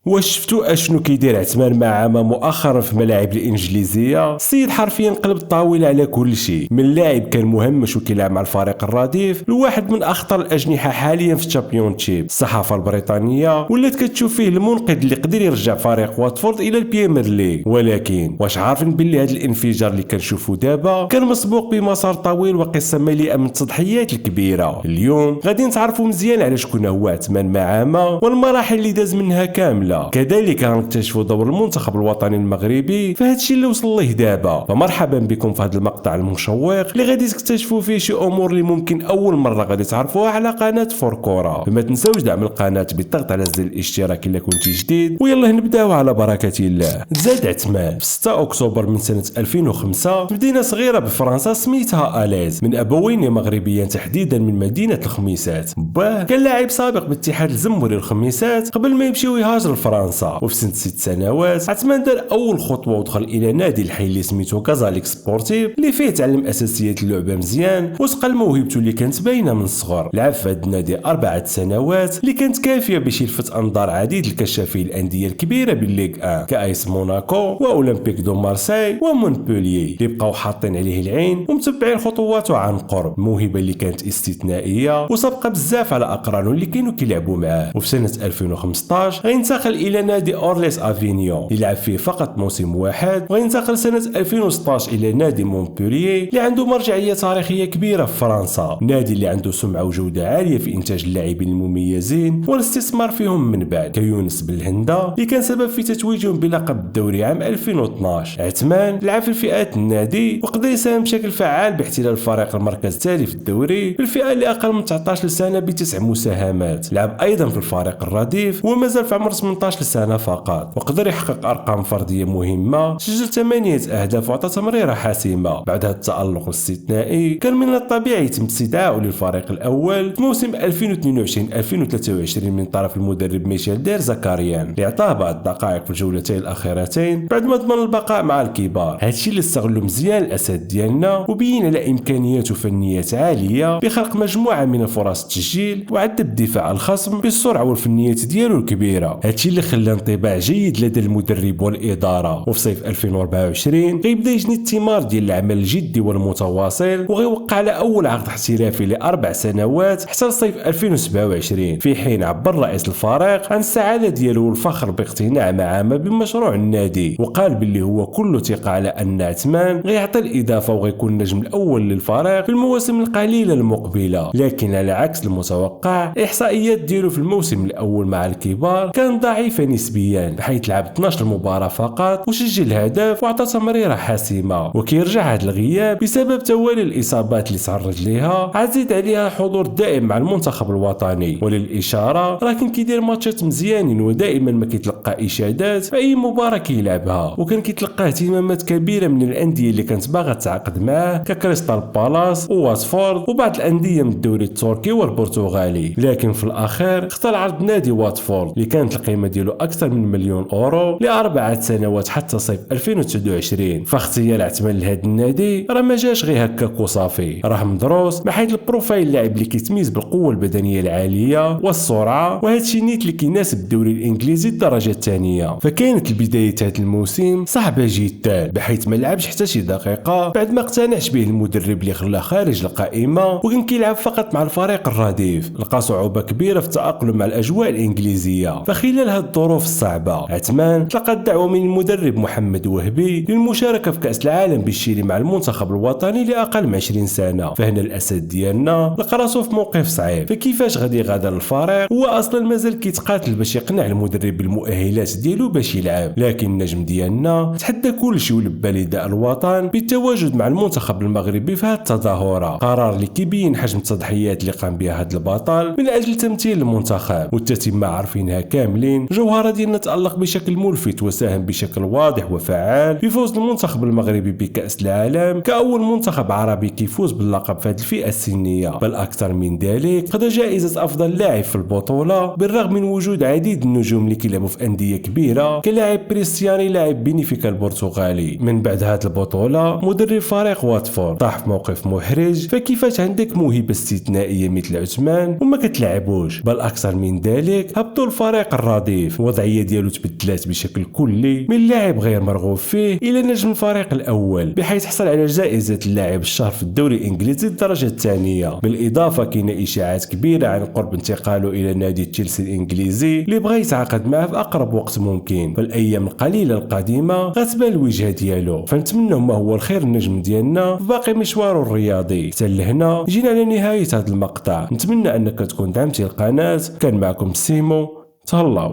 واش شفتوا اشنو كيدير عثمان معامة مؤخرا في ملاعب الانجليزيه؟ السيد حرفيا قلب الطاوله على كل شيء، من لاعب كان مهمش وكيلعب مع الفريق الرديف لواحد من اخطر الاجنحه حاليا في الشامبيونشيب. الصحافه البريطانيه ولات كتشوف فيه المنقذ اللي قدر يرجع فريق واتفورد الى البريمير ليغ. ولكن واش عارفين باللي هذا الانفجار اللي كنشوفوا دابا كان مسبوق بمسار طويل وقصه مليئه من التضحيات الكبيره؟ اليوم غادي نتعرفوا مزيان على شكون هو عثمان معامة والمراحل اللي داز منها كامله. كذلك غنكتشفوا دور المنتخب الوطني المغربي في هذا الشيء اللي وصل ليه دابا. فمرحبا بكم في هذا المقطع المشوق اللي غادي تكتشفوا فيه شي امور اللي ممكن اول مره غادي تعرفوها على قناه فوركورة. فما تنساوش دعم القناه بالضغط على زر الاشتراك الا كنتي جديد، ويلا نبداو على بركه الله. تزاد عثمان في 6 اكتوبر من سنه 2005 في مدينه صغيره بفرنسا سميتها اليز من ابوين مغربيين تحديدا من مدينه الخميسات. باه كان لاعب سابق باتحاد الزموري الخميسات قبل ما يمشي ويهاجر لفرنسا. وفي سنه 6 سنوات عثمان دار اول خطوه ودخل الى نادي الحي اللي سميتو كازاليك سبورتيف اللي فيه تعلم اساسيات اللعبه مزيان وسقل موهبته اللي كانت باينه من الصغر. لعب في هذا النادي 4 سنوات اللي كانت كافيه باش يلفت انظار عديد الكشافين الانديه الكبيره بالليغ 1 كايس موناكو واولمبيك دو مارسيل ومونبوليي اللي بقاو حاطين عليه العين ومتبعين خطواته عن قرب. الموهبه اللي كانت استثنائيه وسابقه بزاف على اقرانه اللي كانوا كيلعبوا معاه. وفي سنه 2015 غينتقل الى نادي اورليس افينيون اللي لعب فيه فقط موسم واحد، وغينتقل سنه 2016 الى نادي مونبوليي اللي عنده مرجعيه تاريخيه كبيره في فرنسا، نادي اللي عنده سمعه وجوده عاليه في انتاج اللاعبين المميزين والاستثمار فيهم من بعد كيونس بالهندا اللي كان سبب في تتويجهم بلقب الدوري عام 2012. عثمان لعب في الفئات النادي وقدر يساهم بشكل فعال باحتلال الفريق المركز الثالث في الدوري في الفئه اللي اقل من 19 سنه ب9 مساهمات. لعب ايضا في الفريق الرديف ومازال في عمر 18 سنه فقط، وقدر يحقق ارقام فرديه مهمه، سجل 8 اهداف وعطى تمريره حاسمه. بعد هذا التالق الاستثنائي كان من الطبيعي يتم استدعائه للفريق الاول في موسم 2022-2023 من طرف المدرب ميشيل دير زكاريان اللي عطاه بعض الدقائق في الجولتين الاخيرتين بعد ما ضمن البقاء مع الكبار. هادشي اللي استغلوا مزيان الاسد ديالنا وبين على امكانيات وفنيات عاليه بخلق مجموعه من الفرص التسجيل وعذب دفاع الخصم بالسرعه والفنيات ديالو الكبيره. هادشي اللي خلى انطباع جيد لدى المدرب والاداره. وفي صيف 2024 غيبدا يجني الثمار ديال العمل الجدي والمتواصل وغيوقع على اول عقد احترافي ل4 سنوات حتى لصيف 2027، في حين عبر رئيس الفريق عن السعاده ديالو والفخر باقتناع معامة بمشروع النادي، وقال باللي هو كله ثقه على ان عثمان غيعطي الاضافه وغيكون النجم الاول للفريق في المواسم القليله المقبله. لكن على عكس المتوقع الاحصائيات ديالو في الموسم الاول مع الكبار كانت ضعيفه نسبيا، بحيث لعب 12 مباراه فقط وسجل هدف وعطى تمريره حاسمه. وكيرجع هذا الغياب بسبب توالي الاصابات اللي تعرض ليها، عزيد عليها حضور دائم مع المنتخب الوطني. وللاشاره راه كان كيدير ماتشات مزيانين ودائما ما كيتلقى اشادات في اي مباراه كيلعبها، وكان كيتلقى اهتمامات كبيره من الانديه اللي كانت باغا تعاقد معاه ككريستال بالاس وواتفورد وبعض الانديه من الدوري التركي والبرتغالي. لكن في الاخير اختار عرض نادي واتفورد اللي كانت القيمه ديالو اكثر من مليون اورو ل4 سنوات حتى صيف 2029. فاختيار عثمان لهذا النادي راه ما جاش غير هكاك وصافي، راه مدروس بحيث البروفايل اللاعب اللي كيتميز بالقوه البدنيه العاليه والسرعه، وهذا الشيء نيت اللي كيناسب الدوري الانجليزي الدرجه الثانيه. فكانت البدايه هذا الموسم صعبه جدا، بحيث ما لعبش حتى شي دقيقه بعد ما اقتنعش به المدرب اللي خلاه خارج القائمه وكان كيلعب فقط مع الفريق الرديف. لقى صعوبه كبيره في التاقلم مع الاجواء الانجليزيه. فخلال هذه الظروف الصعبه عثمان تلقى الدعوه من المدرب محمد وهبي للمشاركه في كاس العالم بالشيري مع المنتخب الوطني لاقل من 20 سنه. فهنا الاسد ديالنا لقى راسو في موقف صعيب، فكيفاش غادي يغادر الفريق؟ هو اصلا مازال كيتقاتل باش يقنع المدرب بالمؤهلات ديالو باش يلعب. لكن النجم ديالنا تحدى كل شيء ولبى نداء الوطن بالتواجد مع المنتخب المغربي في هذه التظاهره، قرار اللي كيبين حجم التضحيات اللي قام بها هذا البطل من اجل تمثيل المنتخب. والتتمه عارفينها كاملين، جوهره ديالنا تالق بشكل ملفت وساهم بشكل واضح وفعال في فوز المنتخب المغربي بكاس العالم كاول منتخب عربي كيفوز باللقب في هذه الفئه السنيه. بل اكثر من ذلك خد جائزه افضل لاعب في البطوله بالرغم من وجود عديد النجوم اللي كيلعبوا في أندية كبيرة كلاعب بريستياني لاعب بينيفيكا البرتغالي. من بعد هذه البطولة مدرب فريق واتفورد طاح في موقف محرج، فكيفاش عندك موهبة استثنائية مثل عثمان وما كتلعبوش؟ بل أكثر من ذلك هبطوا الفريق الرديف، الوضعية ديالو تبدلات بشكل كلي من لاعب غير مرغوب فيه إلى نجم الفريق الأول، بحيث حصل على جائزة اللاعب الشهر في الدوري الإنجليزي الدرجة الثانية. بالإضافة كاينة إشاعات كبيرة عن قرب انتقاله إلى نادي تشيلسي الإنجليزي اللي بغى يتعاقد معه في أقرب وقت ممكن. فالأيام القليلة القادمة غتبان الوجهة ديالو، فنتمنى ما هو الخير النجم ديالنا في باقي مشواره الرياضي. حتى لهنا جينا على نهاية هذا المقطع، نتمنى أنك تكون دعمتي القناة. كان معكم سيمو، تهلاو.